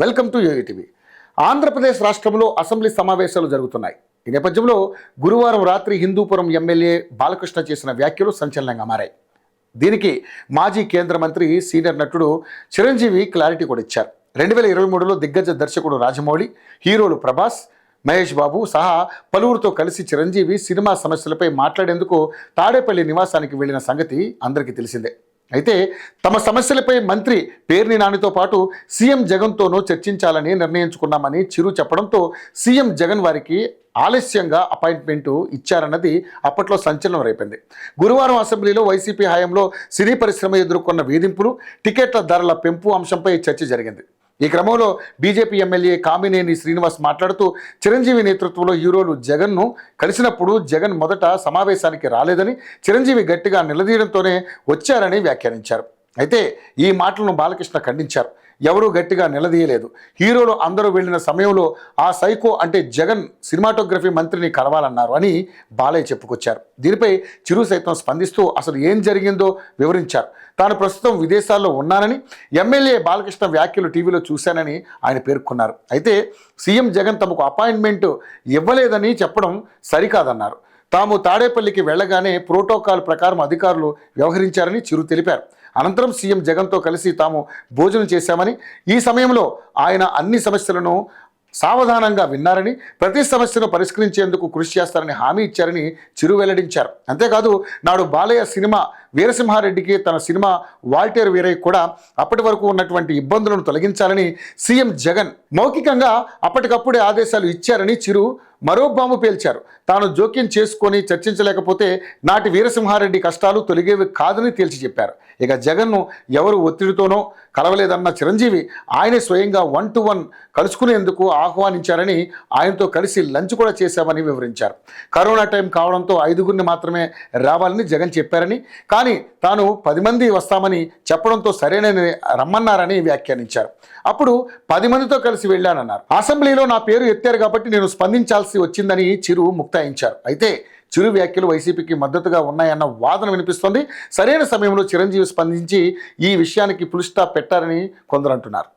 Welcome to UTV. Andhra Pradesh రాష్ట్రంలో assembly సమావేశాలు జరుగుతున్నాయి. ఈ నేపథ్యంలో గురువారం రాత్రి హిందూపురం ఎమ్మెల్యే బాలకృష్ణ చేసిన వ్యాఖ్యలు సంచలనంగా మారాయి. దీనికి మాజీ కేంద్ర మంత్రి సీనియర్ నటుడు చిరంజీవి క్లారిటీ కూడా ఇచ్చారు. 2023లో దిగ్గజ దర్శకుడు రాజమౌళి, హీరోలు ప్రభాస్, మహేష్ బాబు సహా పలువురితో కలిసి చిరంజీవి సినిమా సమస్యలపై మాట్లాడేందుకు తాడేపల్లి నివాసానికి వెళ్లిన సంగతి అందరికీ తెలిసిందే. అయితే తమ సమస్యలపై మంత్రి పేర్ని నానితో పాటు సీఎం జగన్తోనూ చర్చించాలని నిర్ణయించుకున్నామని చిరు చెప్పడంతో సీఎం జగన్ వారికి ఆలస్యంగా అపాయింట్మెంటు ఇచ్చారన్నది అప్పట్లో సంచలనం రేపింది. గురువారం అసెంబ్లీలో వైసీపీ హయాంలో సినీ పరిశ్రమ ఎదుర్కొన్న వేధింపులు, టికెట్ల ధరల పెంపు అంశంపై చర్చ జరిగింది. ఈ క్రమంలో బీజేపీ ఎమ్మెల్యే కామినేని శ్రీనివాస్ మాట్లాడుతూ చిరంజీవి నేతృత్వంలో హీరోలు జగన్ను కలిసినప్పుడు జగన్ మొదట సమావేశానికి రాలేదని, చిరంజీవి గట్టిగా నిలదీయడంతోనే వచ్చారని వ్యాఖ్యానించారు. అయితే ఈ మాటలను బాలకృష్ణ ఖండించారు. ఎవరూ గట్టిగా నిలదీయలేదు. హీరోలు అందరూ వెళ్ళిన సమయంలో ఆ సైకో అంటే జగన్ సినిమాటోగ్రఫీ మంత్రిని కలవాలన్నారు అని బాలయ్య చెప్పుకొచ్చారు. దీనిపై చిరు సైతం స్పందిస్తూ అసలు ఏం జరిగిందో వివరించారు. తాను ప్రస్తుతం విదేశాల్లో ఉన్నానని, ఎమ్మెల్యే బాలకృష్ణ వ్యాఖ్యలు టీవీలో చూశానని ఆయన పేర్కొన్నారు. అయితే సీఎం జగన్ తమకు అపాయింట్మెంట్ ఇవ్వలేదని చెప్పడం సరికాదన్నారు. తాము తాడేపల్లికి వెళ్ళగానే ప్రోటోకాల్ ప్రకారం అధికారులు వ్యవహరించారని చిరు తెలిపారు. అనంతరం సీఎం జగన్తో కలిసి తాము భోజనం చేశామని, ఈ సమయంలో ఆయన అన్ని సమస్యలను సావధానంగా విన్నారని, ప్రతి సమస్యను పరిష్కరించేందుకు కృషి చేస్తారని హామీ ఇచ్చారని చిరు వెల్లడించారు. అంతేకాదు నాడు బాలయ్య సినిమా వీరసింహారెడ్డికి, తన సినిమా వాల్టేర్ వీరయ్య కూడా అప్పటి వరకు ఉన్నటువంటి ఇబ్బందులను తొలగించాలని సీఎం జగన్ మౌఖికంగా అప్పటికప్పుడే ఆదేశాలు ఇచ్చారని చిరు మరో బాంబు పేల్చారు. తాను జోక్యం చేసుకొని చర్చించలేకపోతే నాటి వీరసింహారెడ్డి కష్టాలు తొలగేవి కాదని తేల్చి చెప్పారు. ఇక జగన్ను ఎవరు ఒత్తిడితోనో కలవలేదన్న చిరంజీవి ఆయనే స్వయంగా 1-to-1 కలుసుకునేందుకు ఆహ్వానించారని, ఆయనతో కలిసి లంచ్ కూడా చేశామని వివరించారు. కరోనా టైం కావడంతో 5గురిని మాత్రమే రావాలని జగన్ చెప్పారని, కానీ తాను 10 మంది వస్తామని చెప్పడంతో సరేనని రమ్మన్నారని వ్యాఖ్యానించారు. అప్పుడు 10 మందితో కలిసి వెళ్ళానన్నారు. అసెంబ్లీలో నా పేరు ఎత్తారు కాబట్టి నేను స్పందించాల్సి వచ్చిందని చిరు ముక్తాయించారు. అయితే చిరు వ్యాఖ్యలు వైసీపీకి మద్దతుగా ఉన్నాయన్న వాదన వినిపిస్తోంది. సరైన సమయంలో చిరంజీవి స్పందించి ఈ విషయానికి ఫుల్ స్టాప్ పెట్టారని కొందరు అంటున్నారు.